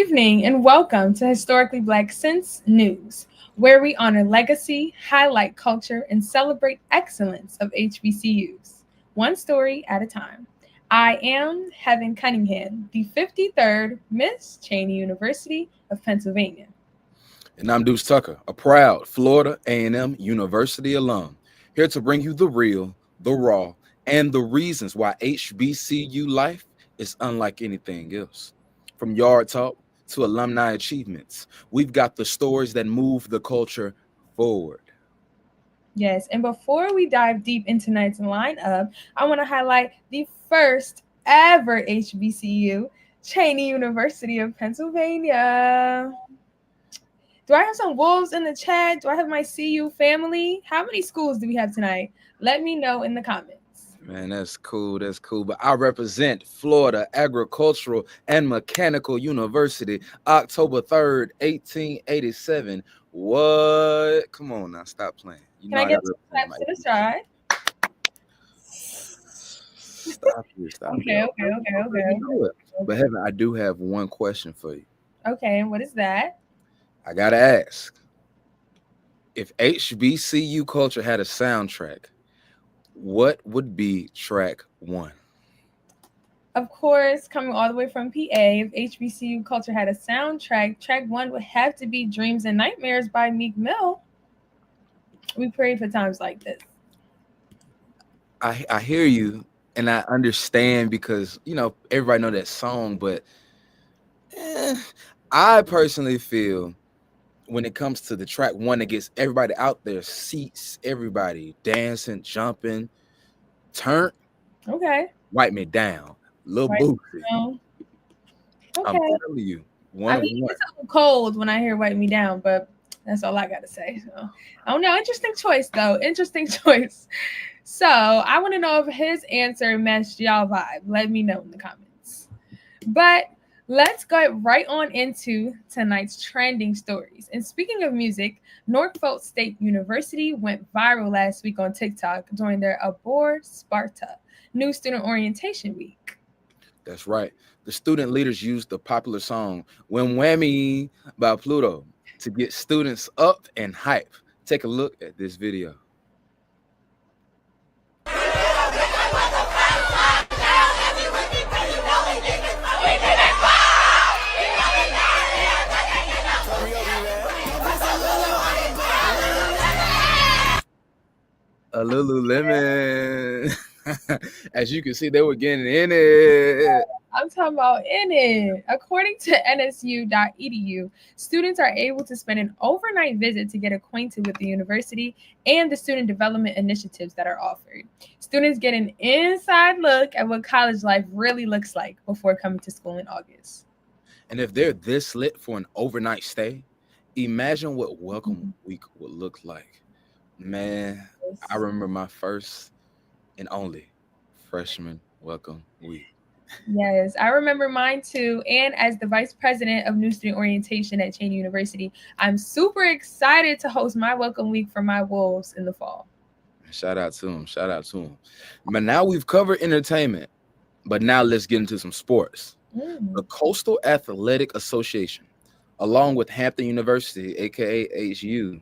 evening and welcome to Historically Black Sense News, where we honor legacy, highlight culture, and celebrate excellence of HBCUs, one story at a time. I am Heaven Cunningham, the 53rd Miss Cheney University of Pennsylvania. And I'm Deuce Tucker, a proud Florida A&M University alum, here to bring you the real, the raw, and the reasons why HBCU life is unlike anything else. From yard talk to alumni achievements, we've got the stories that move the culture forward. Yes, and before we dive deep into tonight's lineup, I want to highlight the first ever HBCU, Cheney University of Pennsylvania. Do I have some wolves in the chat? Do I have my CU family? How many schools do we have tonight? Let me know in the comments. Man, that's cool. That's cool. But I represent Florida Agricultural and Mechanical University, October 3rd, 1887. What? Come on now, stop playing. You Can know I I get got to two represent claps my to the side? Stop it. Stop it. Okay. You know it. But Heaven, I do have one question for you. Okay, and what is that? I gotta ask. If HBCU culture had a soundtrack, what would be track one? Of course, coming all the way from PA, if HBCU culture had a soundtrack, track one would have to be Dreams and Nightmares by Meek Mill. We prayed for times like this. I hear you and I understand because everybody know that song, but eh, I personally feel when it comes to the track one that gets everybody out there, seats, everybody dancing, jumping, turn, Okay. wipe me down, Lil Right. Boosie. Okay. I'm telling you, one of one. It's a little cold when I hear Wipe Me Down, but that's all I got to say. So, I don't know. Interesting choice, though. Interesting choice. So, I want to know if his answer matched y'all vibe. Let me know in the comments. But let's go right on into tonight's trending stories. And speaking of music, Norfolk State University went viral last week on TikTok during their Abor Sparta New Student Orientation Week. That's right. The student leaders used the popular song When Whammy by Pluto to get students up and hype. Take a look at this video. A Lululemon. As you can see, they were getting in it. I'm talking about in it. According to nsu.edu, students are able to spend an overnight visit to get acquainted with the university and the student development initiatives that are offered. Students get an inside look at what college life really looks like before coming to school in August. And if they're this lit for an overnight stay, imagine what welcome week would look like. Man, I remember my first and only freshman welcome week. Yes, I remember mine too. And as the vice president of New Student Orientation at Cheney University, I'm super excited to host my welcome week for my Wolves in the fall. Shout out to him. Shout out to him. But now we've covered entertainment, but now let's get into some sports. The Coastal Athletic Association, along with Hampton University, aka HU,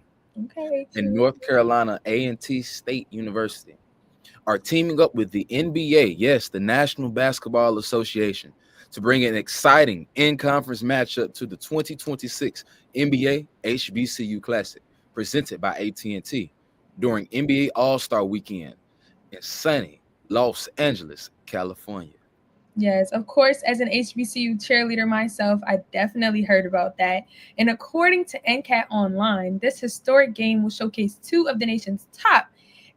and North Carolina A&T State University, are teaming up with the NBA, yes, the National Basketball Association, to bring an exciting in-conference matchup to the 2026 NBA HBCU Classic, presented by AT&T during NBA All-Star Weekend in sunny Los Angeles, California. Yes, of course, as an HBCU cheerleader myself, I definitely heard about that. And according to NCAT Online, this historic game will showcase two of the nation's top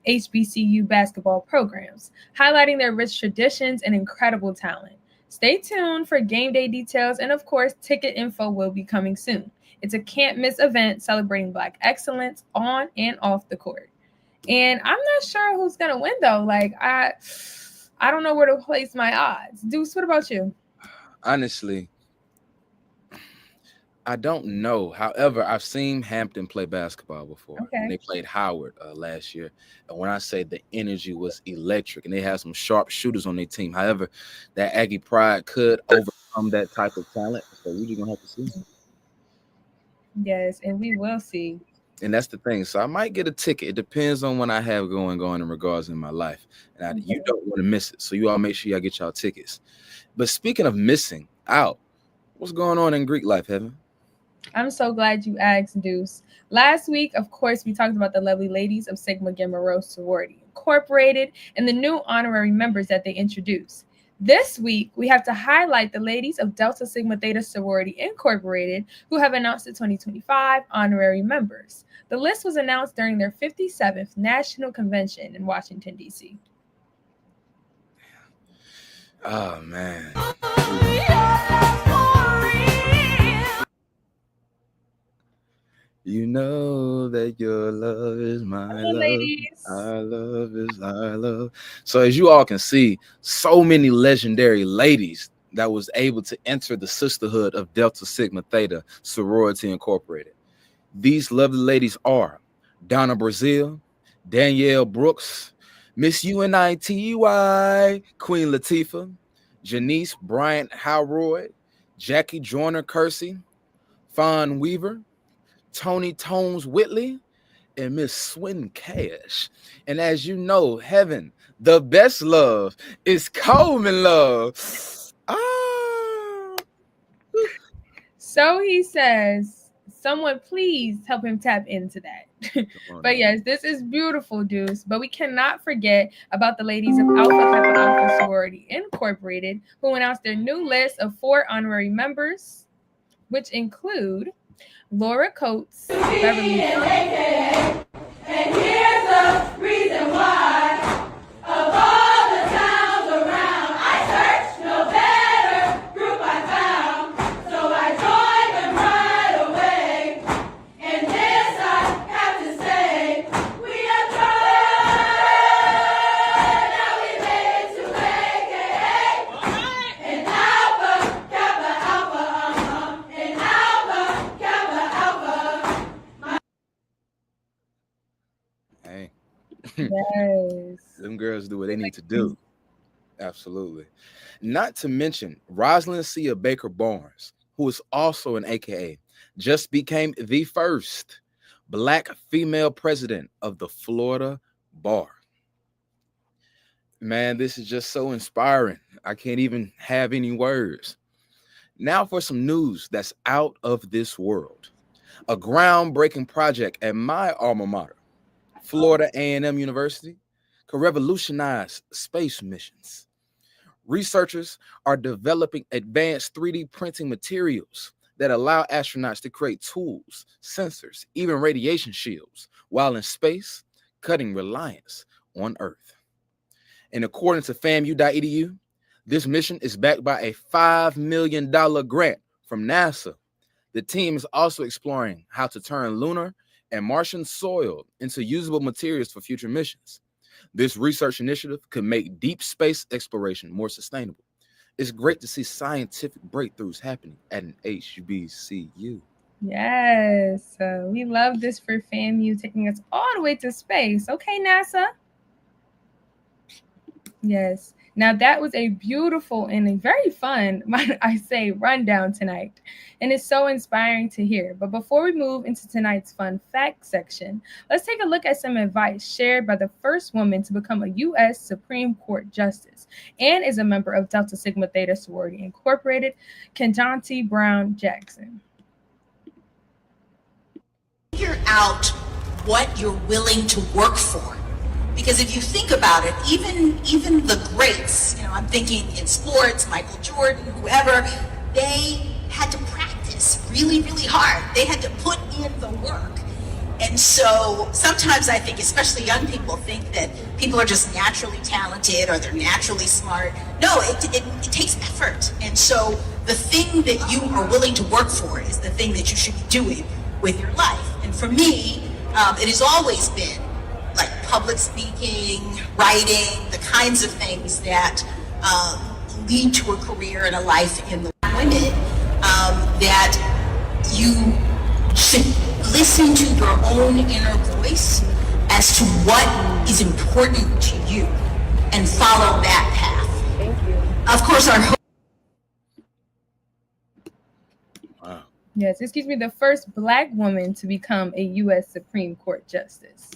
HBCU basketball programs, highlighting their rich traditions and incredible talent. Stay tuned for game day details, and of course, ticket info will be coming soon. It's a can't miss event celebrating Black excellence on and off the court. And I'm not sure who's gonna win though. I don't know where to place my odds. Deuce, what about you? Honestly, I don't know. However, I've seen Hampton play basketball before. Okay. They played Howard last year. And when I say the energy was electric and they had some sharp shooters on their team. However, that Aggie pride could over become that type of talent. So we're just gonna have to see. Yes, and we will see. And that's the thing. So I might get a ticket. It depends on what I have going on in regards in my life. And you don't want to miss it. So you all make sure y'all get y'all tickets. But speaking of missing out, what's going on in Greek life, Heaven? I'm so glad you asked, Deuce. Last week, of course, we talked about the lovely ladies of Sigma Gamma Rho Sorority Incorporated and the new honorary members that they introduced. This week, we have to highlight the ladies of Delta Sigma Theta Sorority Incorporated, who have announced the 2025 honorary members. The list was announced during their 57th National Convention in Washington, D.C. Oh, man. You know that your love is my love. Ladies. Our love is our love. So as you all can see, so many legendary ladies that was able to enter the sisterhood of Delta Sigma Theta Sorority Incorporated. These lovely ladies are Donna Brazil, Danielle Brooks, Miss UNITY, Queen Latifah, Janice Bryant Howroyd, Jackie Joyner Kersey, Fawn Weaver, Tony Tones Whitley, and Miss Swin Cash. And as you know, Heaven, the best love is Coleman love. So he says, someone please help him tap into that. But yes, this is beautiful, Deuce. But we cannot forget about the ladies of Alpha Kappa Alpha Sorority Incorporated, who announced their new list of 4 honorary members, which include Laura Coates, Beverly. And here's the reason why. Of all the towns around, I searched, no better group I found. So I joined them right away. And this I have to say, we have tried. Now we made it to AKA. And Alpha Kappa Alpha, and Alpha Kappa Alpha. Hey. Yes. Them girls do what they need to do. Absolutely. Not to mention Rosalind Cia Baker Barnes, who is also an AKA, just became the first Black female president of the Florida Bar. Man, this is just so inspiring. I can't even have any words. Now for some news that's out of this world. A groundbreaking project at my alma mater, Florida A&M University, could revolutionize space missions. Researchers are developing advanced 3D printing materials that allow astronauts to create tools, sensors, even radiation shields, while in space, cutting reliance on Earth. And according to famu.edu, this mission is backed by a $5 million grant from NASA. The team is also exploring how to turn lunar and Martian soil into usable materials for future missions. This research initiative could make deep space exploration more sustainable. It's great to see scientific breakthroughs happening at an HBCU. Yes, we love this for FAMU taking us all the way to space. Okay, NASA. Yes. Now that was a beautiful and a very fun, might I say, rundown tonight. And it's so inspiring to hear. But before we move into tonight's fun fact section, let's take a look at some advice shared by the first woman to become a U.S. Supreme Court Justice and is a member of Delta Sigma Theta Sorority Incorporated, Ketanji Brown Jackson. Figure out what you're willing to work for. Because if you think about it, even the greats, I'm thinking in sports, Michael Jordan, whoever, they had to practice really, really hard. They had to put in the work. And so sometimes I think, especially young people, think that people are just naturally talented or they're naturally smart. No, it takes effort. And so the thing that you are willing to work for is the thing that you should be doing with your life. And for me, it has always been like public speaking, writing, the kinds of things that lead to a career and a life in the women, that you should listen to your own inner voice as to what is important to you and follow that path. Thank you. Of course, our hope. Yes, excuse me, the first Black woman to become a U.S. Supreme Court justice,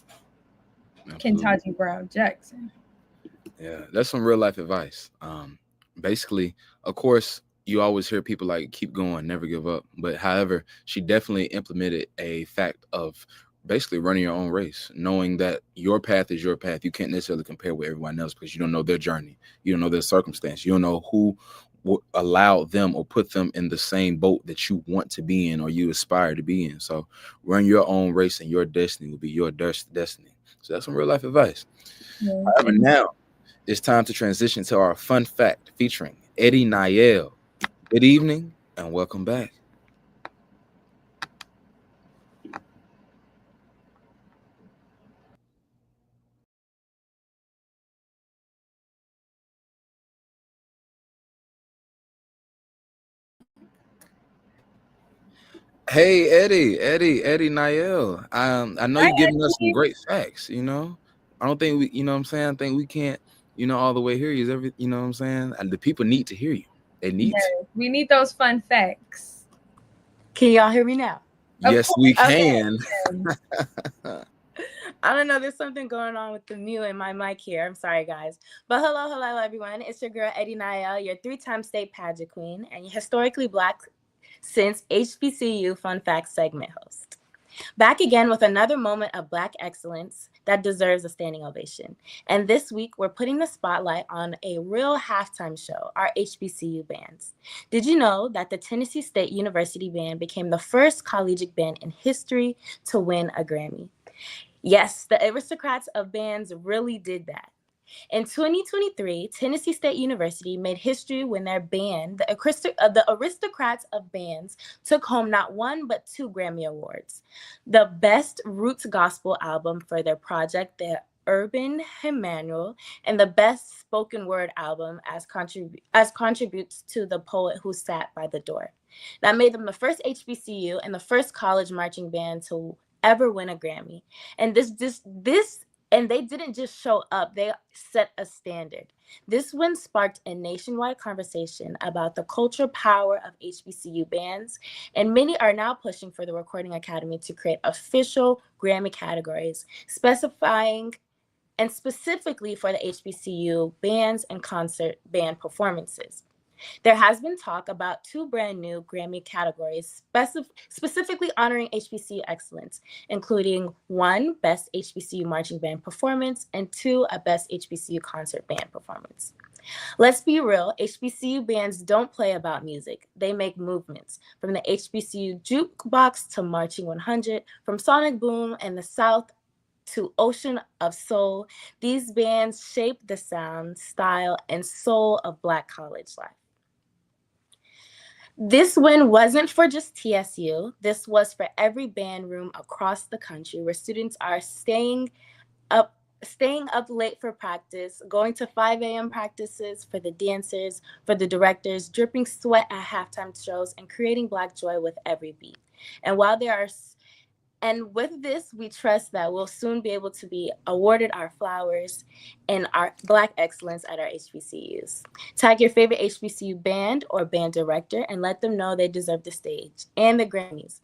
Absolutely. Ketanji Brown Jackson. Yeah, that's some real life advice. Basically, of course, you always hear people like keep going, never give up. But however, she definitely implemented a fact of basically running your own race, knowing that your path is your path. You can't necessarily compare with everyone else because you don't know their journey, you don't know their circumstance, you don't know who would allow them or put them in the same boat that you want to be in or you aspire to be in. So run your own race and your destiny will be your destiny. So that's some real life advice. Yes, However, and now it's time to transition to our fun fact featuring Eddie Niel. Good evening and welcome back. Hey Eddie Niel. I know hi, you're giving us some Eddie. great facts, I don't think we, what I'm saying, I think we can't, all the way hear you. What I'm saying? And the people need to hear you. They need to. Yes, we need those fun facts. Can y'all hear me now? Of Yes, course. we Okay. can. I don't know. There's something going on with the mute in my mic here. I'm sorry, guys. But hello, everyone. It's your girl, Eddie Niel, your 3-time state pageant queen and your historically Black since HBCU Fun Facts segment host. Back again with another moment of Black excellence that deserves a standing ovation. And this week, we're putting the spotlight on a real halftime show, our HBCU bands. Did you know that the Tennessee State University Band became the first collegiate band in history to win a Grammy? Yes, the aristocrats of bands really did that. In 2023, Tennessee State University made history when their band, the Aristocrats of Bands, took home not one but 2 Grammy Awards. The Best Roots Gospel Album for their project, The Urban Hymnal, and the Best Spoken Word Album as contributes to The Poet Who Sat by the Door. That made them the first HBCU and the first college marching band to ever win a Grammy. And and they didn't just show up, they set a standard. This win sparked a nationwide conversation about the cultural power of HBCU bands, and many are now pushing for the Recording Academy to create official Grammy categories, specifying and specifically for the HBCU bands and concert band performances. There has been talk about 2 brand new Grammy categories specifically honoring HBCU excellence, including 1, Best HBCU Marching Band Performance, and 2, a Best HBCU Concert Band Performance. Let's be real, HBCU bands don't play about music. They make movements. From the HBCU Jukebox to Marching 100, from Sonic Boom and the South to Ocean of Soul, these bands shape the sound, style, and soul of Black college life. This win wasn't for just TSU. This was for every band room across the country where students are staying up late for practice, going to 5 a.m. practices for the dancers, for the directors, dripping sweat at halftime shows, and creating Black joy with every beat. And with this, we trust that we'll soon be able to be awarded our flowers and our Black excellence at our HBCUs. Tag your favorite HBCU band or band director and let them know they deserve the stage and the Grammys.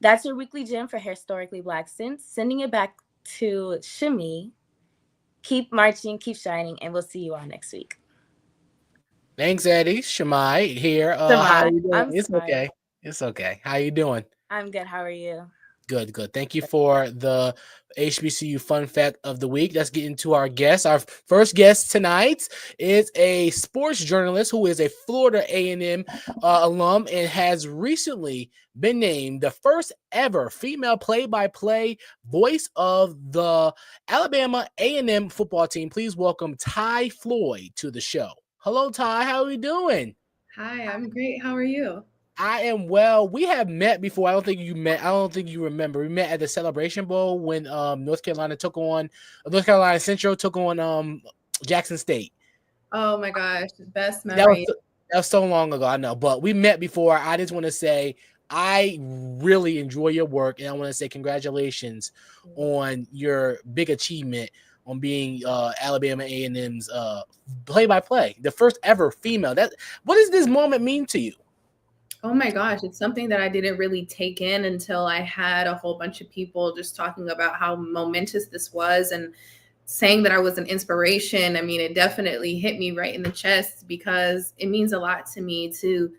That's your weekly gem for Historically Black Since. Sending it back to Shami. Keep marching, keep shining, and we'll see you all next week. Thanks, Eddie. Shamai here. Samai, How are you doing? I'm It's sorry. okay. It's okay. How you doing? I'm good. How are you? Good, good. Thank you for the HBCU fun fact of the week. Let's get into our guest. Our first guest tonight is a sports journalist who is a Florida A&M alum and has recently been named the first ever female play-by-play voice of the Alabama A&M football team. Please welcome Ty Floyd to the show. Hello, Ty. How are you doing? Hi, I'm great. How are you? I am well. We have met before. I don't think you remember. We met at the Celebration Bowl when North Carolina Central took on Jackson State. Oh my gosh, best That memory. was so long ago, I know. But we met before. I just want to say I really enjoy your work, and I want to say congratulations on your big achievement on being Alabama A&M's play-by-play, the first ever female. What does this moment mean to you? Oh my gosh, it's something that I didn't really take in until I had a whole bunch of people just talking about how momentous this was and saying that I was an inspiration. I mean, it definitely hit me right in the chest because it means a lot to me to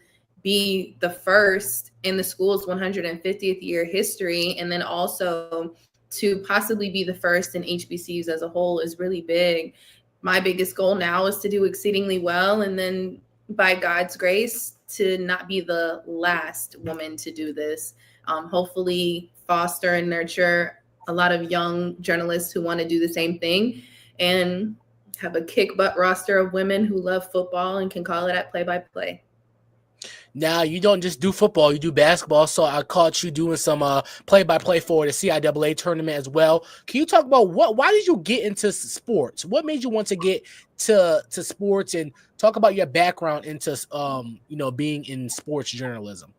be the first in the school's 150th year history, and then also to possibly be the first in HBCUs as a whole is really big. My biggest goal now is to do exceedingly well, and then by God's grace, to not be the last woman to do this. Hopefully, foster and nurture a lot of young journalists who want to do the same thing and have a kick butt roster of women who love football and can call it at play by play. Now, you don't just do football, you do basketball. So I caught you doing some play-by-play for the CIAA tournament as well. Can you talk about why did you get into sports? What made you want to get to sports, and talk about your background into being in sports journalism?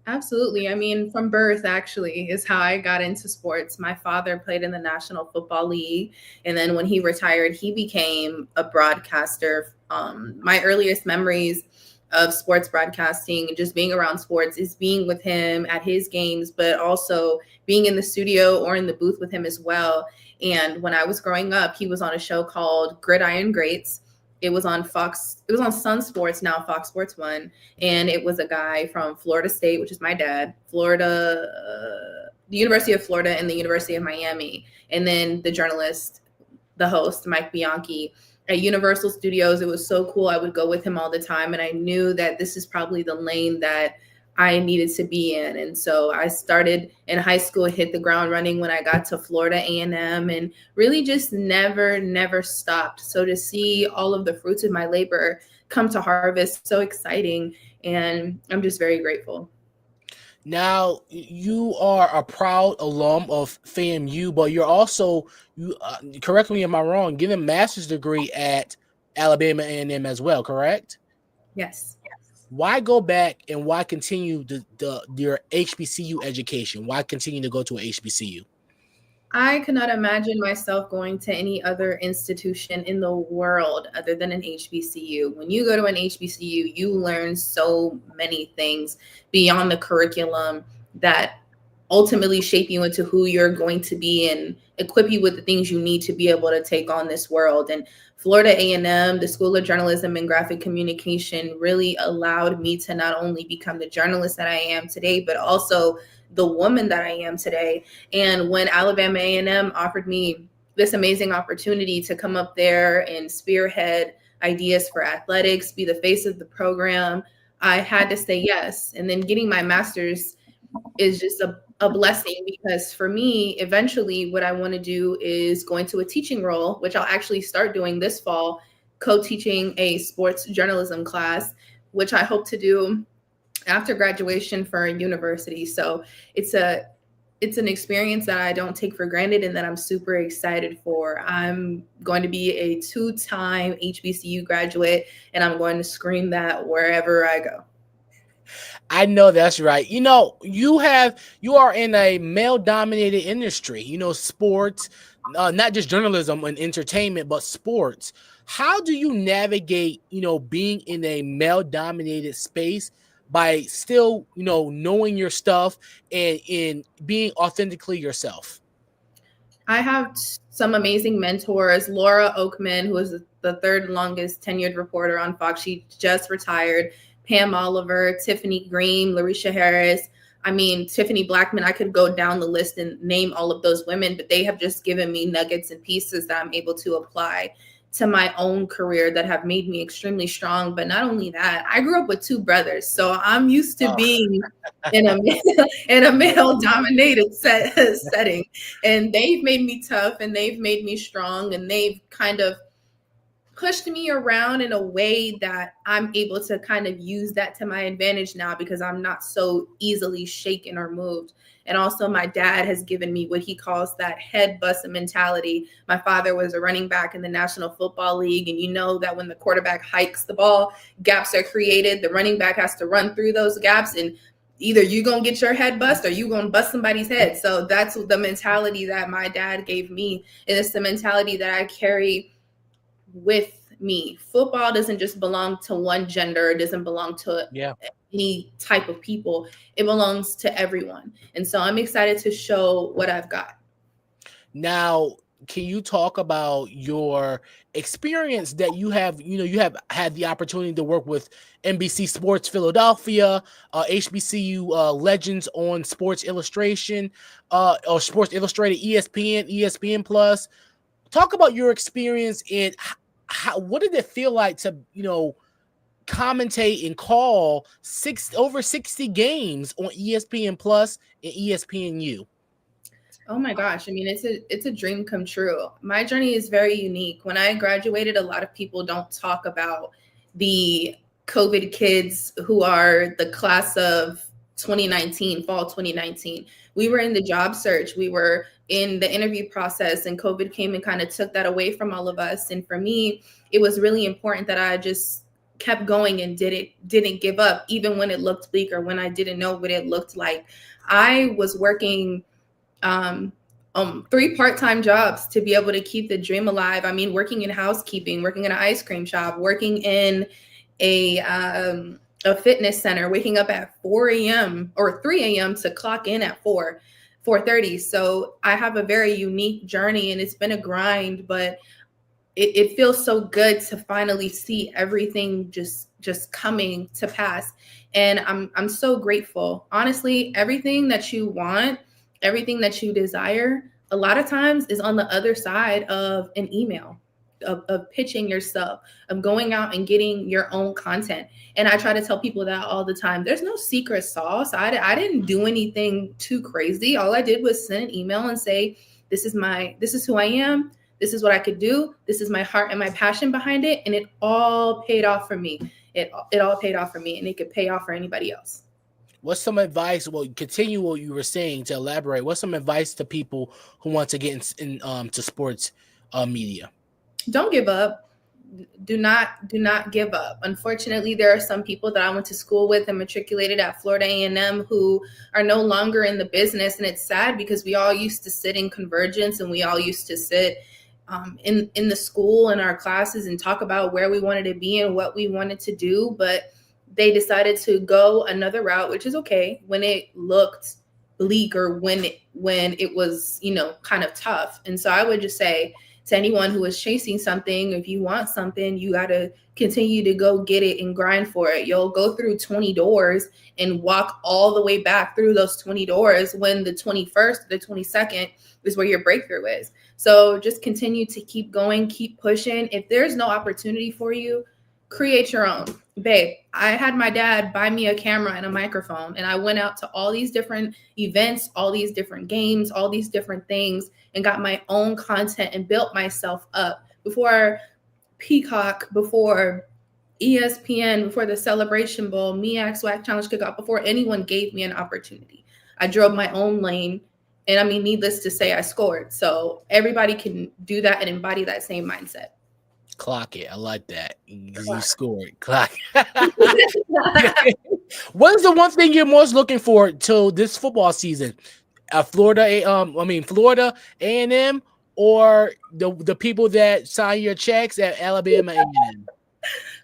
Absolutely. I mean, from birth, actually, is how I got into sports. My father played in the National Football League. And then when he retired, he became a broadcaster. My earliest memories of sports broadcasting and just being around sports is being with him at his games, but also being in the studio or in the booth with him as well. And when I was growing up, he was on a show called Gridiron Greats. It was on Fox. It was on Sun Sports, now Fox Sports 1. And it was a guy from Florida State, which is my dad, the University of Florida and the University of Miami. And then the journalist, the host, Mike Bianchi, at Universal Studios. It was so cool. I would go with him all the time. And I knew that this is probably the lane that I needed to be in. And so I started in high school, hit the ground running when I got to Florida A&M, and really just never stopped. So to see all of the fruits of my labor come to harvest, so exciting. And I'm just very grateful. Now, you are a proud alum of FAMU, but you're also, correct me if I'm wrong, getting a master's degree at Alabama A&M as well, correct? Yes. Why go back and why continue your HBCU education? Why continue to go to a HBCU? I cannot imagine myself going to any other institution in the world other than an HBCU. When you go to an HBCU, you learn so many things beyond the curriculum that ultimately shape you into who you're going to be and equip you with the things you need to be able to take on this world. And Florida A&M, the School of Journalism and Graphic Communication, really allowed me to not only become the journalist that I am today, but also the woman that I am today. And when Alabama A&M offered me this amazing opportunity to come up there and spearhead ideas for athletics, be the face of the program, I had to say yes. And then getting my master's is just a blessing, because for me, eventually what I want to do is go into a teaching role, which I'll actually start doing this fall, co-teaching a sports journalism class, which I hope to do after graduation for a university. So it's an experience that I don't take for granted and that I'm super excited for. I'm going to be a 2-time HBCU graduate, and I'm going to scream that wherever I go. I know that's right. You are in a male-dominated industry, sports, not just journalism and entertainment, but sports. How do you navigate, being in a male-dominated space by still, knowing your stuff and in being authentically yourself? I have some amazing mentors. Laura Oakman, who is the third longest tenured reporter on Fox, she just retired. Pam Oliver, Tiffany Green, Larisha Harris. I mean, Tiffany Blackman, I could go down the list and name all of those women, but they have just given me nuggets and pieces that I'm able to apply to my own career that have made me extremely strong. But not only that, I grew up with 2 brothers. So I'm used to being in a male-dominated setting. And they've made me tough, and they've made me strong, and they've kind of pushed me around in a way that I'm able to kind of use that to my advantage now, because I'm not so easily shaken or moved. And also my dad has given me what he calls that head busting mentality. My father was a running back in the National Football League. And you know that when the quarterback hikes the ball, gaps are created. The running back has to run through those gaps, and either you're going to get your head bust or you're going to bust somebody's head. So that's the mentality that my dad gave me. And it's the mentality that I carry with me. Football doesn't just belong to one gender. It doesn't belong to any type of people. It belongs to everyone. And so I'm excited to show what I've got. Now, can you talk about your experience that you have? You have had the opportunity to work with NBC Sports Philadelphia, HBCU legends on Sports Illustration, or Sports Illustrated, ESPN, ESPN Plus. Talk about your experience and what did it feel like to commentate and call over 60 games on ESPN Plus and ESPNU? Oh my gosh. I mean, it's a dream come true. My journey is very unique. When I graduated, a lot of people don't talk about the COVID kids who are the class of 2019, fall 2019. We were in the job search. We were in the interview process, and COVID came and kind of took that away from all of us. And for me, it was really important that I just kept going and didn't give up, even when it looked bleak or when I didn't know what it looked like. I was working 3 part-time jobs to be able to keep the dream alive. I mean, working in housekeeping, working in an ice cream shop, working in a fitness center, waking up at 4 a.m. or 3 a.m. to clock in at 4:30. So I have a very unique journey, and it's been a grind, but it feels so good to finally see everything just coming to pass. And I'm so grateful. Honestly, everything that you want, everything that you desire, a lot of times is on the other side of an email, of pitching yourself, of going out and getting your own content. And I try to tell people that all the time. There's no secret sauce. I didn't do anything too crazy. All I did was send an email and say, this is who I am. This is what I could do. This is my heart and my passion behind it. And it all paid off for me. It all paid off for me, and it could pay off for anybody else. What's some advice? Well, continue what you were saying to elaborate. What's some advice to people who want to get to sports media? Don't give up. Do not give up. Unfortunately, there are some people that I went to school with and matriculated at Florida A&M who are no longer in the business, and it's sad because we all used to sit in Convergence and we all used to sit in the school in our classes and talk about where we wanted to be and what we wanted to do, but they decided to go another route, which is okay when it looked bleak or when it was, kind of tough. And so I would just say to anyone who is chasing something, if you want something, you got to continue to go get it and grind for it. You'll go through 20 doors and walk all the way back through those 20 doors when the 21st, the 22nd is where your breakthrough is. So just continue to keep going, keep pushing. If there's no opportunity for you, create your own. Babe, I had my dad buy me a camera and a microphone, and I went out to all these different events, all these different games, all these different things, and got my own content and built myself up. Before Peacock, before ESPN, before the Celebration Bowl, MEAC SWAC Challenge Kickoff, before anyone gave me an opportunity, I drove my own lane. And I mean, needless to say, I scored. So everybody can do that and embody that same mindset. Clock it. I like that. You scored. Clock. What is the one thing you're most looking for to this football season? Florida A&M, or the people that sign your checks at Alabama A&M?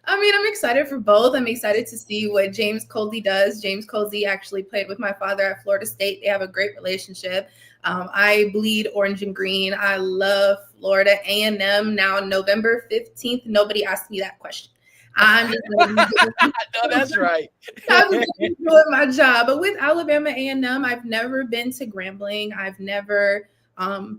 I mean, I'm excited for both. I'm excited to see what James Colsey does. James Colsey actually played with my father at Florida State. They have a great relationship. I bleed orange and green. I love Florida A&M. Now, November 15th, nobody asked me that question. I'm just no, that's right. I was doing my job. But with Alabama A&M, I've never been to Grambling. I've never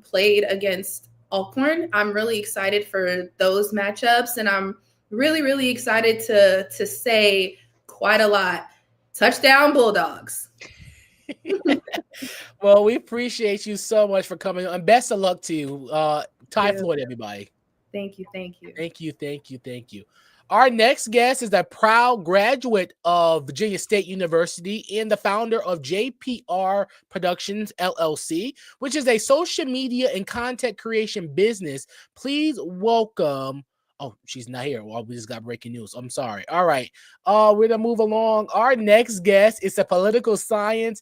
played against Alcorn. I'm really excited for those matchups, and I'm really, really excited to say quite a lot. Touchdown Bulldogs. Well, we appreciate you so much for coming on. Best of luck to you. Ty Floyd, everybody. Thank you. Thank you. Our next guest is a proud graduate of Virginia State University and the founder of JPR Productions, LLC, which is a social media and content creation business. Please welcome. Oh, she's not here. Well, we just got breaking news. I'm sorry. All right. We're going to move along. Our next guest is a political science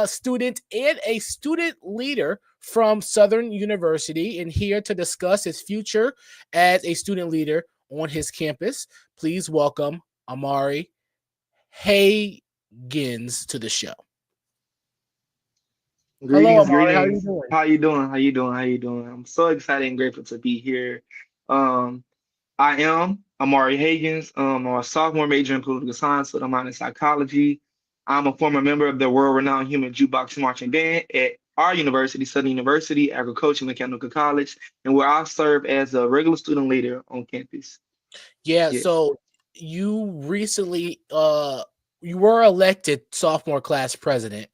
student and a student leader from Southern University, and here to discuss his future as a student leader on his campus. Please welcome Amari Hagens to the show. Hello, Greetings, Amari. How are you greetings. doing? How you doing? How you doing? How you doing? I'm so excited and grateful to be here. Um, I am Amari Hagens. I'm a sophomore major in political science with a minor in psychology. I'm a former member of the world-renowned Human Jukebox Marching Band at our university, Southern University, Agricultural and Mechanical College, and where I serve as a regular student leader on campus. Yeah, Yes, so you recently you were elected sophomore class president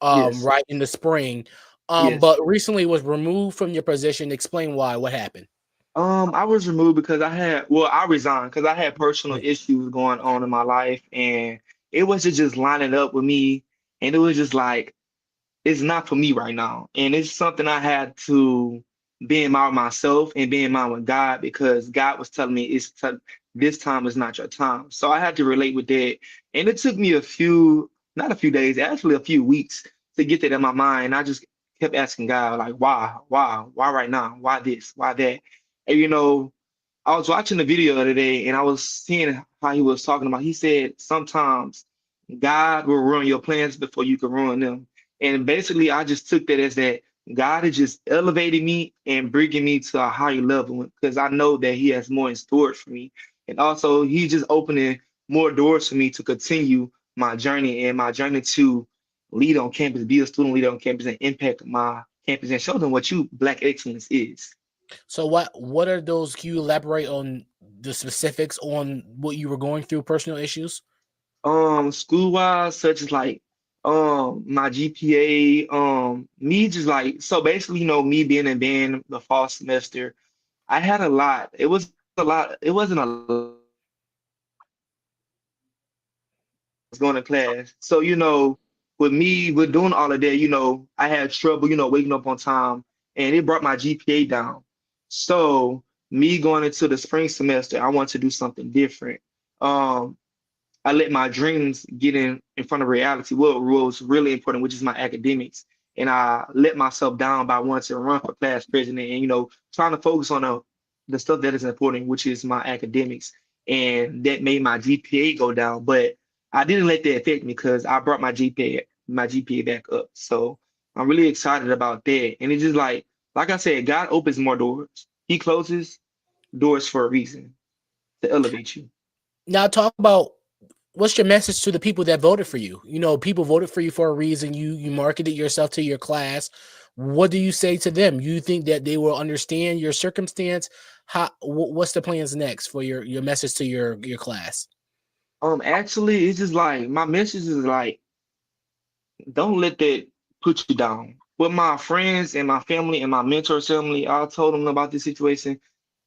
yes, right in the spring. yes. But recently was removed from your position. Explain why. What happened? I was removed because I resigned because I had personal Yeah. issues going on in my life, and it wasn't just lining up with me, and it was just like it's not for me right now. And it's something I had to be in mind with myself and be in mind with God because God was telling me this time is not your time. So I had to relate with that. And it took me not a few days, actually a few weeks to get that in my mind. I just kept asking God, like, why right now? Why this? Why that? And I was watching the video the other day and I was seeing how he was talking about. He said sometimes God will ruin your plans before you can ruin them. And basically, I just took that as that God is just elevating me and bringing me to a higher level because I know that He has more in store for me. And also, He's just opening more doors for me to continue my journey and my journey to lead on campus, be a student leader on campus, and impact my campus and show them what you Black excellence is. So what are those? Can you elaborate on the specifics on what you were going through, personal issues? School wise, such as like my GPA, me just like so basically, me being in band the fall semester, I had a lot. It was a lot, it wasn't a lot was going to class. So, with me with doing all of that, I had trouble, waking up on time and it brought my GPA down. So me going into the spring semester, I want to do something different. Um, I let my dreams get in front of reality. What was really important, which is my academics, and I let myself down by wanting to run for class president, and trying to focus on the stuff that is important, which is my academics, and that made my GPA go down. But I didn't let that affect me because I brought my GPA back up. So I'm really excited about that, and it's just like I said, God opens more doors. He closes doors for a reason to elevate you. Now talk about what's your message to the people that voted for you? People voted for you for a reason. You marketed yourself to your class. What do you say to them? You think that they will understand your circumstance? What's the plans next for your message to your class? Actually, it's just like my message is like, don't let that put you down. With my friends and my family and my mentor family, I told them about this situation.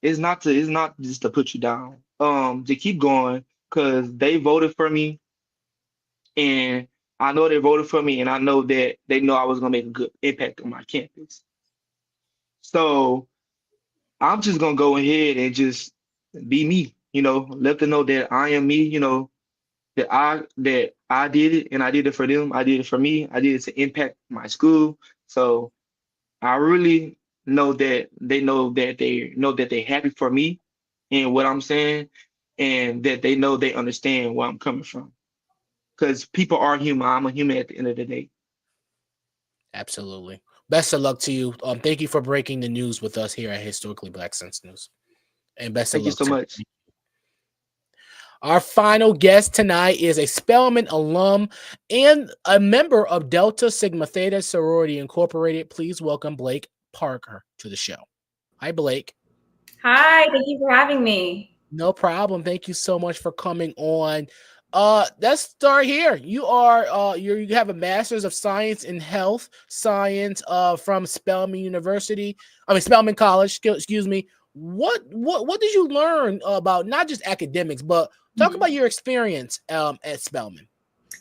It's not just to put you down. To keep going because they voted for me and I know they voted for me and I know that they know I was gonna make a good impact on my campus. So I'm just gonna go ahead and just be me, let them know that I am me, that I did it and I did it for them. I did it for me. I did it to impact my school. So I really know that they happy for me and what I'm saying, and that they know they understand where I'm coming from. Because people are human. I'm a human at the end of the day. Absolutely. Best of luck to you. Thank you for breaking the news with us here at Historically Black Sense News. And best of Thank you luck so to much. you. Our final guest tonight is a Spelman alum and a member of Delta Sigma Theta Sorority Incorporated. Please welcome Blake Parker to the show. Hi, Blake. Hi, thank you for having me. No problem. Thank you so much for coming on. Let's start here. You have a master's of science in health science from Spelman University. I mean Spelman College, excuse me. What did you learn about not just academics, but talk about your experience at Spelman?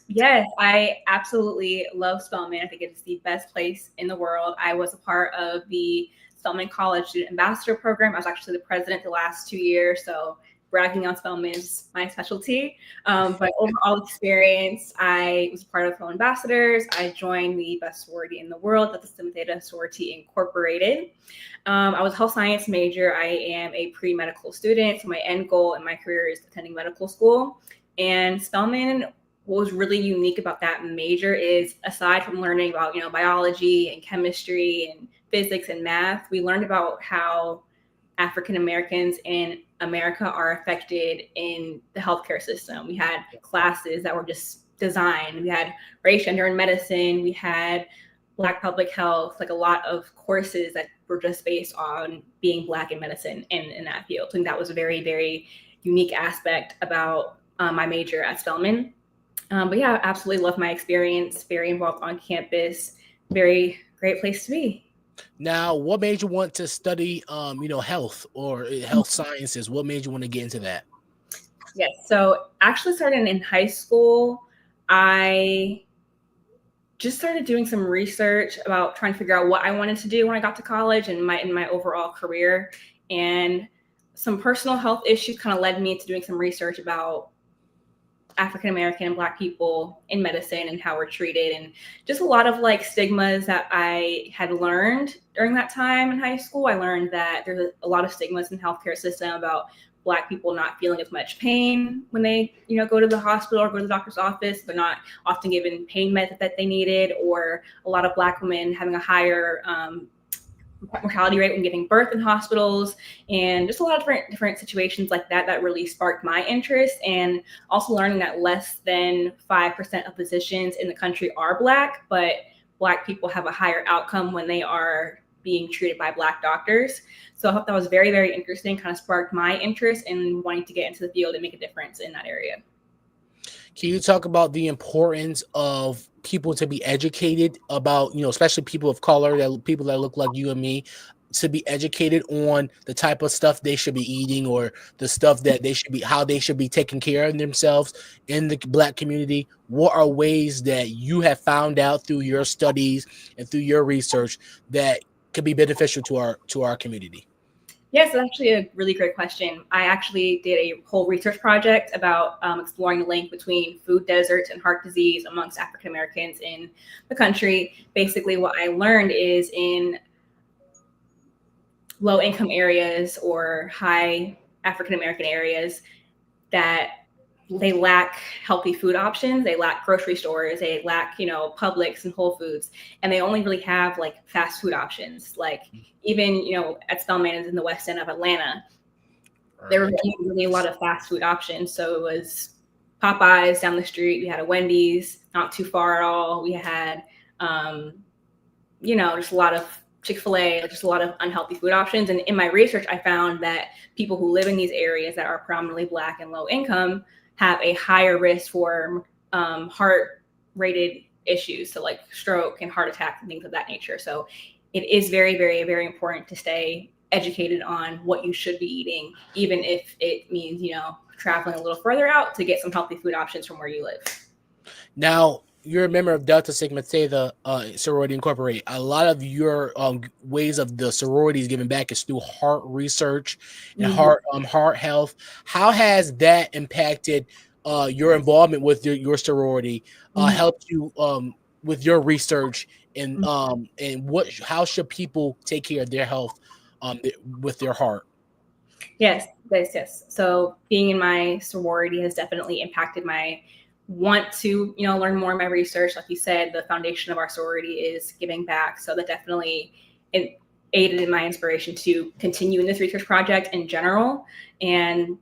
Yes, I absolutely love Spelman. I think it's the best place in the world. I was a part of the Spelman College Student Ambassador Program. I was actually the president the last 2 years, so bragging on Spelman is my specialty. But overall experience, I was part of Spelman Ambassadors. I joined the best sorority in the world, that's the Sigma Theta Sorority Incorporated. I was a health science major. I am a pre-medical student, so my end goal in my career is attending medical school. And Spelman what was really unique about that major is, aside from learning about, biology and chemistry and physics and math, we learned about how African Americans in America are affected in the healthcare system. We had classes that were just designed. We had race, gender, and medicine. We had Black public health, like a lot of courses that were just based on being Black in medicine in that field. I think that was a very, very unique aspect about my major at Spelman. But yeah, I absolutely love my experience, very involved on campus, very great place to be. Now, what made you want to study, health or health sciences? What made you want to get into that? Yes, so actually starting in high school, I just started doing some research about trying to figure out what I wanted to do when I got to college and in my overall career. And some personal health issues kind of led me to doing some research about African American and Black people in medicine and how we're treated, and just a lot of like stigmas that I had learned during that time in high school. I learned that there's a lot of stigmas in the healthcare system about Black people not feeling as much pain when they, go to the hospital or go to the doctor's office. They're not often given pain meds that they needed, or a lot of Black women having a higher mortality rate when giving birth in hospitals, and just a lot of different situations like that really sparked my interest. And also learning that less than 5% of physicians in the country are Black, but Black people have a higher outcome when they are being treated by Black doctors. So I thought that was very, very interesting, kind of sparked my interest in wanting to get into the field and make a difference in that area. Can you talk about the importance of people to be educated about, especially people of color, people that look like you and me, to be educated on the type of stuff they should be eating, or the stuff that how they should be taking care of themselves in the Black community? What are ways that you have found out through your studies and through your research that could be beneficial to our community? Yes, that's actually a really great question. I actually did a whole research project about exploring the link between food deserts and heart disease amongst African Americans in the country. Basically, what I learned is in low income areas or high African American areas that they lack healthy food options. They lack grocery stores. They lack, Publix and Whole Foods, and they only really have like fast food options. Like even, at Spelman is in the west end of Atlanta, there were really a lot of fast food options. So it was Popeyes down the street. We had a Wendy's not too far at all. We had, just a lot of Chick-fil-A, just a lot of unhealthy food options. And in my research, I found that people who live in these areas that are predominantly Black and low income have a higher risk for heart-related issues, so like stroke and heart attacks and things of that nature. So it is very, very, very important to stay educated on what you should be eating, even if it means, traveling a little further out to get some healthy food options from where you live. Now, you're a member of Delta Sigma Theta Sorority Incorporated. A lot of your ways of the sororities giving back is through heart research and heart health. How has that impacted your involvement with your sorority? Helped you with your research, and how should people take care of their health with their heart? Yes. So being in my sorority has definitely impacted my want to, learn more in my research. Like you said, the foundation of our sorority is giving back. So that definitely aided in my inspiration to continue in this research project in general. And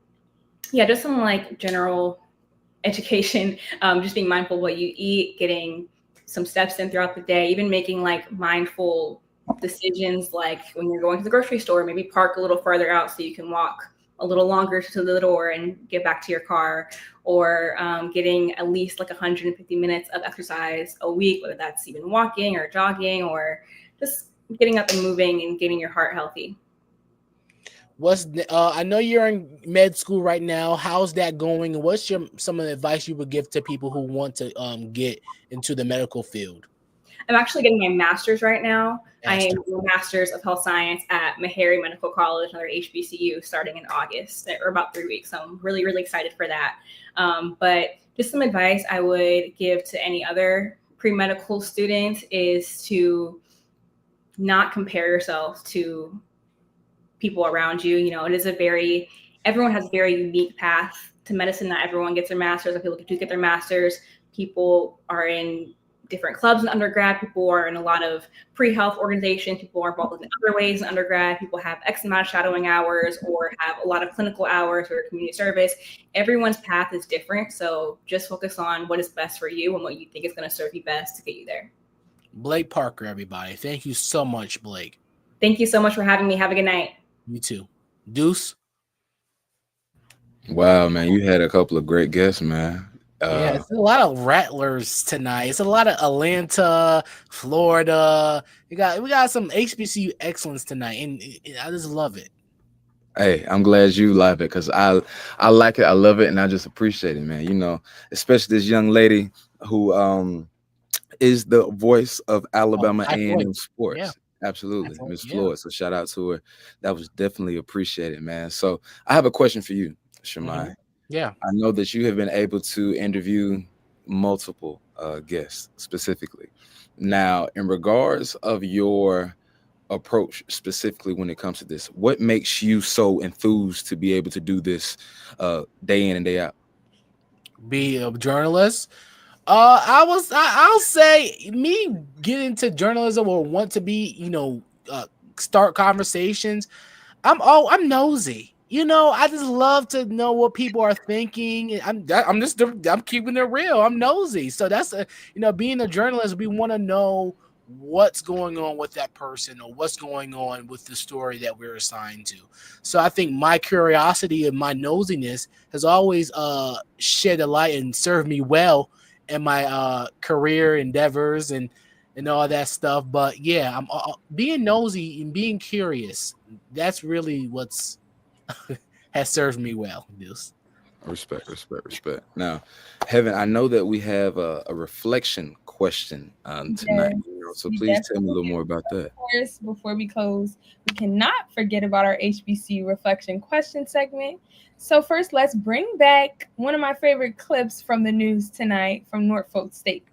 yeah, just some like general education, just being mindful of what you eat, getting some steps in throughout the day, even making like mindful decisions, like when you're going to the grocery store, maybe park a little further out so you can walk a little longer to the door and get back to your car, or getting at least like 150 minutes of exercise a week, whether that's even walking or jogging or just getting up and moving and getting your heart healthy. I know you're in med school right now. How's that going? And what's some of the advice you would give to people who want to get into the medical field? I'm actually getting my master's right now. I am a master's of health science at Meharry Medical College, another HBCU, starting in August, or about 3 weeks. So I'm really, really excited for that. But just some advice I would give to any other pre-medical student is to not compare yourself to people around you. It is everyone has a very unique path to medicine. Not everyone gets their master's. If people do get their master's, People are in different clubs in undergrad. People are in a lot of pre-health organizations. People are involved in other ways in undergrad. People have X amount of shadowing hours or have a lot of clinical hours or community service. Everyone's path is different. So just focus on what is best for you and what you think is going to serve you best to get you there. Blake Parker, everybody. Thank you so much, Blake. Thank you so much for having me. Have a good night. You too. Deuce. Wow, man, you had a couple of great guests, man. Yeah, it's a lot of Rattlers tonight. It's a lot of Atlanta, Florida. We got some HBCU excellence tonight, and I just love it. Hey, I'm glad you like it because I like it, I love it, and I just appreciate it, man. You know, especially this young lady who is the voice of Alabama A&M sports. Yeah. Absolutely, Miss Floyd. So shout out to her. That was definitely appreciated, man. So I have a question for you, Shamai. Yeah. I know that you have been able to interview multiple guests specifically. Now, in regards of your approach specifically when it comes to this, what makes you so enthused to be able to do this day in and day out? Be a journalist. I'll say me get into journalism or want to be, start conversations. I'm nosy. I just love to know what people are thinking. I'm keeping it real. I'm nosy. So that's being a journalist, we want to know what's going on with that person or what's going on with the story that we're assigned to. So I think my curiosity and my nosiness has always shed a light and served me well in my career endeavors and all that stuff. But yeah, I'm being nosy and being curious. That's really what's has served me well. Deuce. Respect. Now, Heaven, I know that we have a reflection question tonight. So please tell me a little more about that. Of course, before we close, we cannot forget about our HBCU reflection question segment. So first, let's bring back one of my favorite clips from the news tonight from Norfolk State.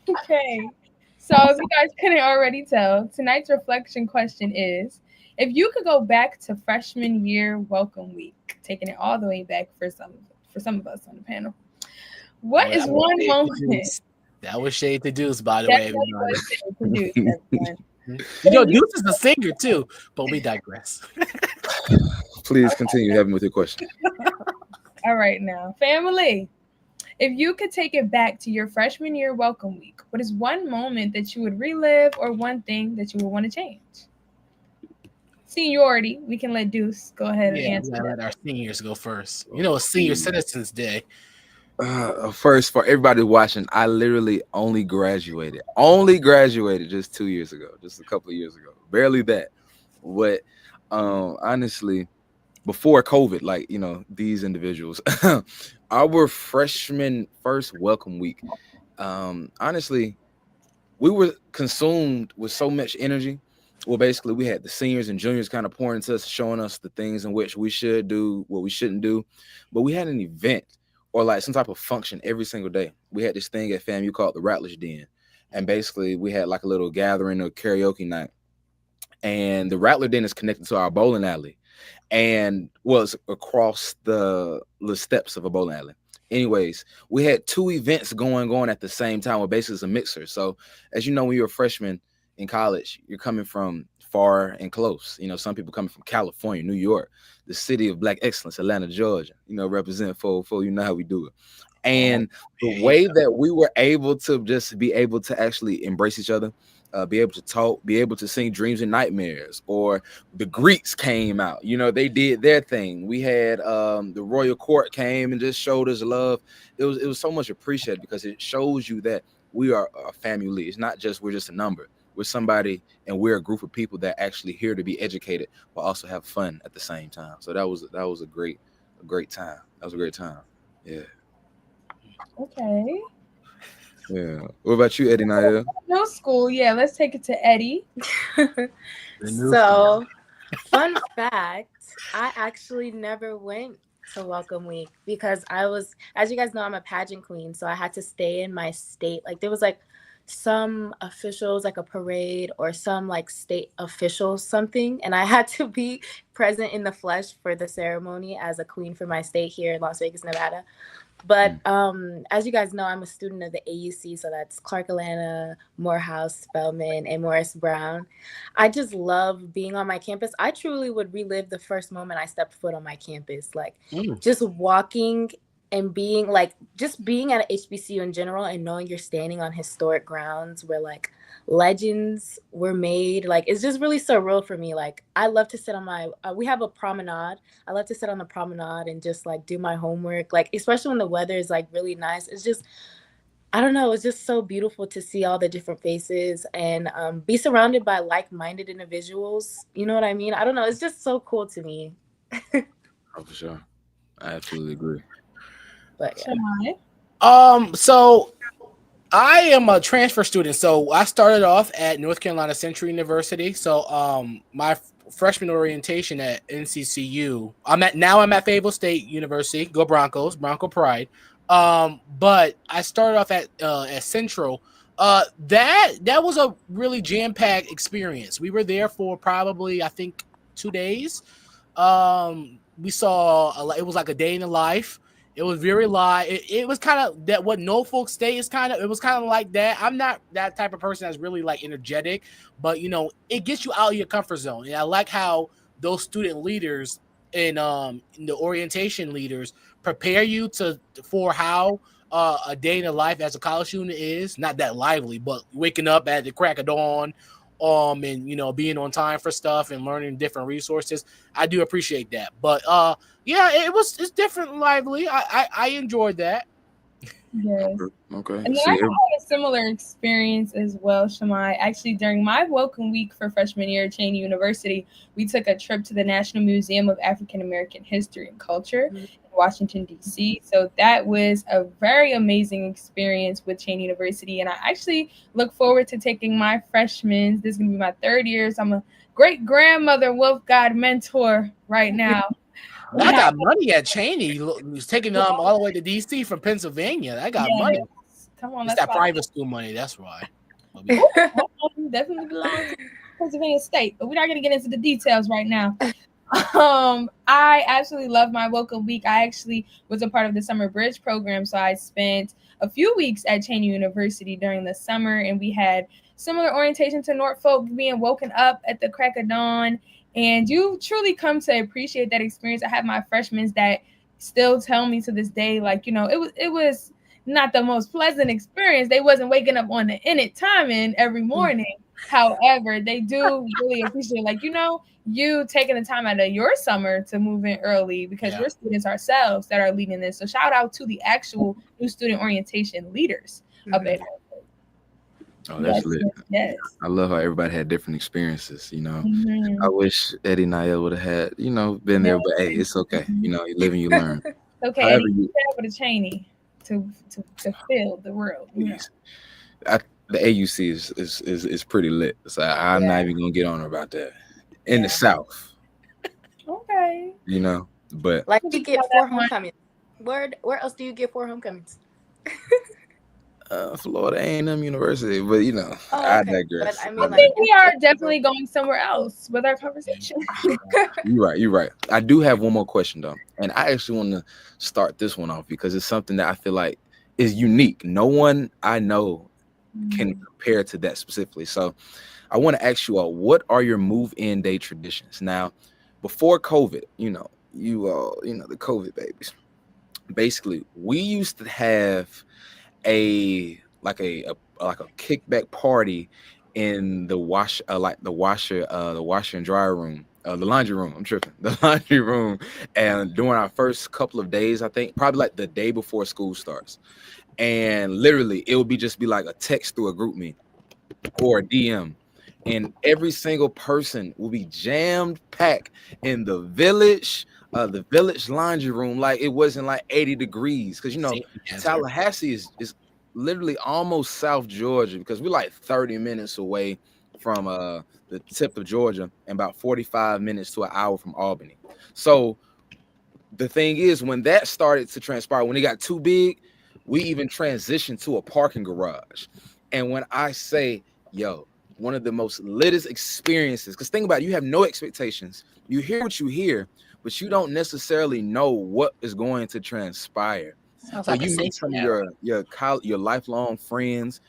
Okay, so if you guys couldn't already tell, tonight's reflection question is, if you could go back to freshman year welcome week, taking it all the way back for some of us on the panel, what is one moment? That was shade to Deuce, by the way. Deuce is a singer too, but we digress. Please continue having with your question. All right, now, family. If you could take it back to your freshman year welcome week, what is one moment that you would relive or one thing that you would want to change? Seniority, we can let Deuce go ahead and answer that. Let our seniors go first. It's Senior Citizens Day. First, for everybody watching, I literally only graduated just 2 years ago, just a couple of years ago, barely that. But honestly, before COVID, these individuals, our freshman first welcome week, honestly, we were consumed with so much energy. Well, basically, we had the seniors and juniors kind of pouring into us, showing us the things in which we should do, what we shouldn't do. But we had an event or like some type of function every single day. We had this thing at FAMU called the Rattlers Den. And basically, we had like a little gathering or karaoke night. And the Rattler Den is connected to our bowling alley and was across the steps of a bowling alley. Anyways, we had two events going on at the same time, where basically it's a mixer. So as you know, when you're a freshman in college, you're coming from far and close. Some people coming from California, New York, the city of Black excellence, Atlanta, Georgia, represent for how we do it. And the way that we were able to just be able to actually embrace each other, be able to talk, be able to sing Dreams and Nightmares, or the Greeks came out, they did their thing. We had the Royal Court came and just showed us love. It was so much appreciated because it shows you that we are a family. It's not just we're just a number. We're somebody, and we're a group of people that actually here to be educated, but also have fun at the same time. So that was a great time. That was a great time. Yeah. Okay. Yeah. What about you, Eddie Naya? No school. Yeah, let's take it to Eddie. So, fun fact, I actually never went So welcome week, because I was, as you guys know, I'm a pageant queen, so I had to stay in my state. Like there was like some officials, like a parade or some like state official something, and I had to be present in the flesh for the ceremony as a queen for my state here in Las Vegas, Nevada. But as you guys know, I'm a student of the AUC, so that's Clark Atlanta, Morehouse, Spelman, and Morris Brown. I just love being on my campus. I truly would relive the first moment I stepped foot on my campus, like just walking and being like, just being at an HBCU in general and knowing you're standing on historic grounds where like legends were made. Like it's just really surreal for me. Like I love to sit on my, we have a promenade. I love to sit on the promenade and just like do my homework, like especially when the weather is like really nice. It's just, I don't know, it's just so beautiful to see all the different faces and be surrounded by like-minded individuals. You know what I mean? I don't know, it's just so cool to me. Oh, for sure. I absolutely agree. But yeah. So I am a transfer student. So I started off at North Carolina Central University. So my freshman orientation at NCCU. I'm at Fayetteville State University. Go Broncos, Bronco Pride. But I started off at Central. That was a really jam-packed experience. We were there for probably, I think, 2 days. We saw it was like a day in the life. It was very live. It was kind of that what Norfolk State is kind of. It was kind of like that. I'm not that type of person that's really like energetic, but you know, it gets you out of your comfort zone. And I like how those student leaders and the orientation leaders prepare you for how a day in the life as a college student is. Not that lively, but waking up at the crack of dawn, and you know, being on time for stuff and learning different resources. I do appreciate that. But yeah, it's different, lively. I enjoyed that. Yes. Okay. And then I had a similar experience as well, Shamai. Actually, during my welcome week for freshman year at Cheney University, we took a trip to the National Museum of African American History and Culture in Washington, D.C. So that was a very amazing experience with Cheney University. And I actually look forward to taking my freshmen. This is going to be my 3rd year. So I'm a great grandmother, Wolf God mentor right now. I got money at Cheney. He's taking them all the way to DC from Pennsylvania. I got money. Come on, it's that private school money. That's why. Definitely belongs to Pennsylvania State, but we're not going to get into the details right now. I absolutely love my welcome week. I actually was a part of the summer bridge program, so I spent a few weeks at Cheney University during the summer, and we had similar orientation to Norfolk, being woken up at the crack of dawn. And you truly come to appreciate that experience. I have my freshmen that still tell me to this day, like, you know, it was not the most pleasant experience. They wasn't waking up on the in timing every morning. However, they do really appreciate, like, you know, you taking the time out of your summer to move in early because we're students ourselves that are leading this. So shout out to the actual new student orientation leaders up at Oh, that's lit. Yes. I love how everybody had different experiences, you know. I wish Eddie Niall would have had, you know, been there, but hey, it's okay. You know, you live and you learn. Okay, However, Eddie, with a Cheney to fill the world. You know? The AUC is pretty lit. So I'm not even gonna get on her about that. In the South. Okay. You know, but like you get 4 homecomings. Where else do you get 4 homecomings? Florida A&M University, but you know, I digress. But, I think we are definitely going somewhere else with our conversation. You're right. I do have one more question though, and I actually want to start this one off because it's something that I feel like is unique. No one I know can compare to that specifically. So I want to ask you all, what are your move-in day traditions? Now, before COVID, you know, the COVID babies. Basically, we used to have a kickback party in the washer and dryer room, the laundry room. I'm tripping, the laundry room. And during our first couple of days, I think probably like the day before school starts, and literally it would just be like a text through a group me or a DM, and every single person will be jammed packed in the village laundry room, like it wasn't like 80 degrees, because you know Tallahassee is literally almost South Georgia, because we're like 30 minutes away from the tip of Georgia and about 45 minutes to an hour from Albany. So the thing is, when that started to transpire, when it got too big, we even transitioned to a parking garage. And when I say, yo, one of the most litest experiences, because think about it, you have no expectations. You hear what you hear, but you don't necessarily know what is going to transpire. Sounds But like a you meet safety some of net. your lifelong friends,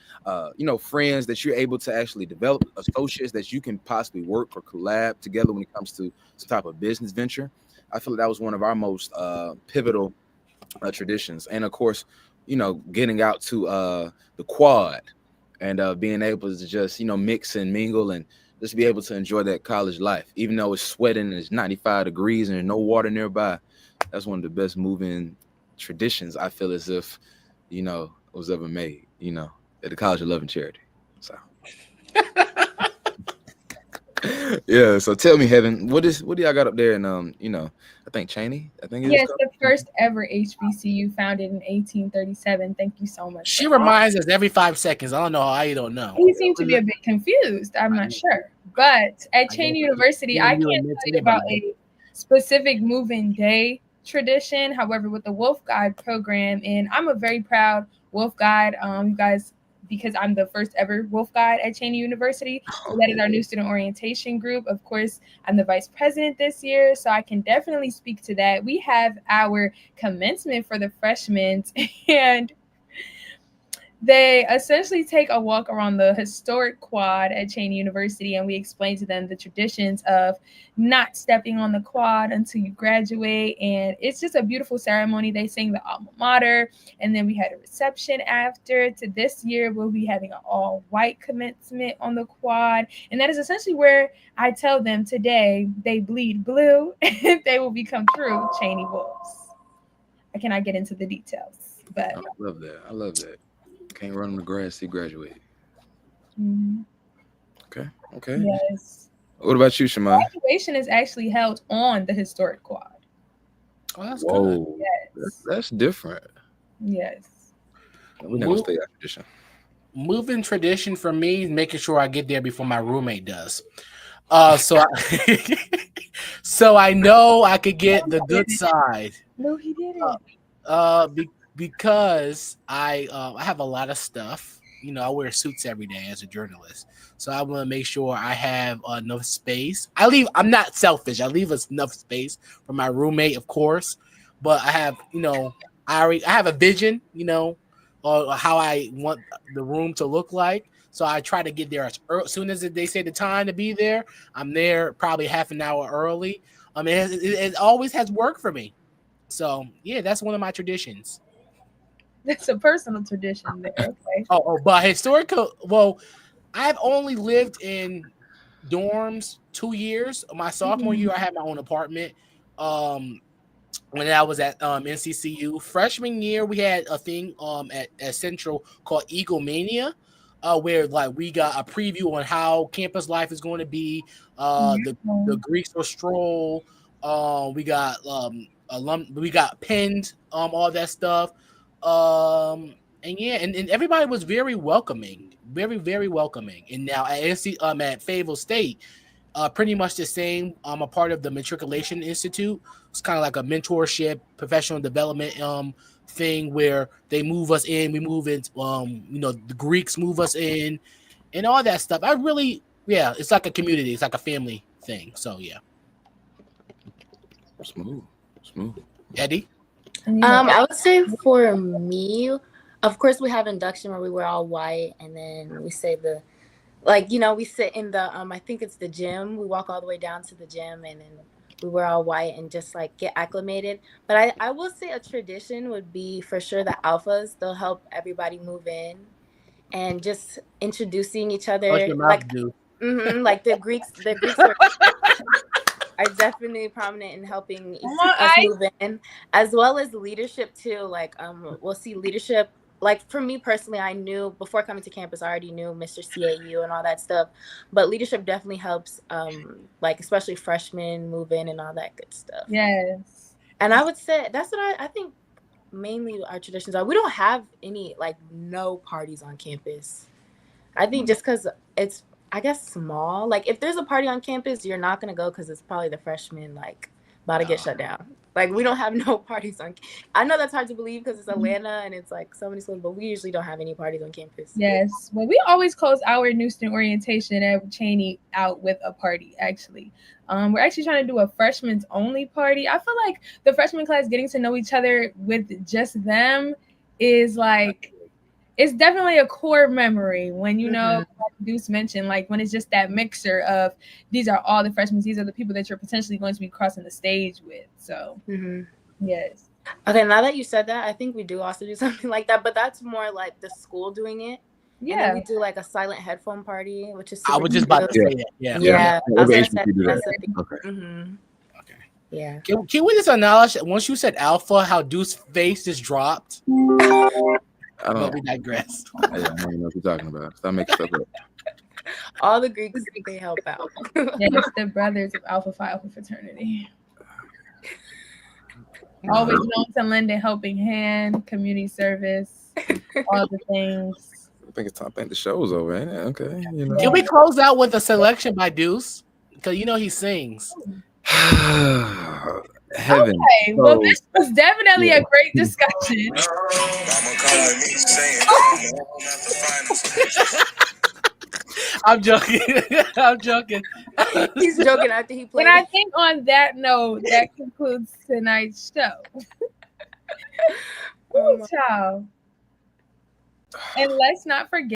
friends that you're able to actually develop, associates that you can possibly work or collab together when it comes to some type of business venture. I feel like that was one of our most pivotal traditions, and of course, getting out to the quad and being able to just mix and mingle and just be able to enjoy that college life, even though it's sweating and it's 95 degrees and there's no water nearby. That's one of the best moving traditions I feel as if was ever made. At the College of Love and Charity. So. Yeah, so tell me, Heaven, what do y'all got up there? And I think Cheney, I think it is Yes, called. the first ever HBCU founded in 1837. Thank you so much. She reminds us every 5 seconds. I don't know how you don't know. He seemed to be a bit confused. I'm not sure. But at Cheney University, I can't tell you about a specific move-in day tradition. However, with the Wolf Guide program, and I'm a very proud Wolf Guide, you guys, because I'm the first ever Wolf Guide at Cheney University. So that is our new student orientation group. Of course, I'm the vice president this year, so I can definitely speak to that. We have our commencement for the freshmen, and they essentially take a walk around the historic quad at Cheney University, and we explain to them the traditions of not stepping on the quad until you graduate. And it's just a beautiful ceremony. They sing the alma mater, and then we had a reception after. To this year, we'll be having an all-white commencement on the quad. And that is essentially where I tell them today they bleed blue, and they will become true Cheney Wolves. I cannot get into the details, but I love that. Can't run on the grass. He graduated. Okay. Yes. What about you, Shemai? Graduation is actually held on the historic quad. Oh, that's Whoa, good. Yes. that's different. Yes. We're not gonna stay that tradition. Moving tradition for me is making sure I get there before my roommate does. So I know I could get the good side. No, he didn't. Because I have a lot of stuff. I wear suits every day as a journalist, so I want to make sure I have enough space. I'm not selfish. I leave us enough space for my roommate, of course, but I have I have a vision, how I want the room to look like. So I try to get there as soon as they say the time to be there. I'm there probably half an hour early. It always has worked for me. So yeah, that's one of my traditions. That's a personal tradition there. Okay. But historical. Well, I've only lived in dorms 2 years. My sophomore year, I had my own apartment. When I was at NCCU, freshman year, we had a thing at Central called Eagle Mania, where like we got a preview on how campus life is going to be. The Greeks will stroll. We got we got pinned, all that stuff. And everybody was very welcoming, very, very welcoming. And now at Fayetteville State, pretty much the same. I'm a part of the Matriculation Institute. It's kind of like a mentorship, professional development thing where they move us in, we move in. The Greeks move us in, and all that stuff. It's like a community. It's like a family thing. So yeah. Smooth. Eddie. I would say for me, of course, we have induction where we wear all white, and then we say we sit in the I think it's the gym. We walk all the way down to the gym, and then we wear all white and just like get acclimated. But I will say a tradition would be for sure the alphas. They'll help everybody move in, and just introducing each other. Like the Greeks are definitely prominent in helping us move in, as well as leadership too. Like we'll see leadership. Like for me personally, I knew before coming to campus, I already knew Mr. CAU and all that stuff. But leadership definitely helps, like especially freshmen move in and all that good stuff. Yes. And I would say that's what I think mainly our traditions are. We don't have any no parties on campus. I think just because it's, I guess, small. Like if there's a party on campus, you're not gonna go because it's probably the freshmen about to get shut down. Like, we don't have no parties on. I know that's hard to believe because it's Atlanta and it's like so many schools, but we usually don't have any parties on campus. Yes. Well, we always close our new student orientation at Cheney out with a party, actually. We're actually trying to do a freshmen's only party. I feel like the freshman class getting to know each other with just them is like, it's definitely a core memory when, you know, like Deuce mentioned, like when it's just that mixer of these are all the freshmen, these are the people that you're potentially going to be crossing the stage with. So, yes. Okay, now that you said that, I think we do also do something like that, but that's more like the school doing it. Yeah. And then we do like a silent headphone party, which is super I was just about to say that. Yeah. Yeah. I was Every gonna say HBCU do that. that's a big, Okay. Okay. Yeah. Can we just acknowledge that once you said alpha, how Deuce's face just dropped? But we digress. I don't even know what you're talking about. Stop making stuff up. All the Greeks, they help out. Yes, the brothers of Alpha Phi Alpha fraternity. Always known to lend a helping hand, community service, all the things. I think it's time. I think the show's over, ain't it? Okay. You know. Can we close out with a selection by Deuce? Because you know he sings. Heaven. Okay, well, this was definitely a great discussion. I'm joking. I'm joking. He's joking after he played. And I think on that note, that concludes tonight's show. Ooh, child. And let's not forget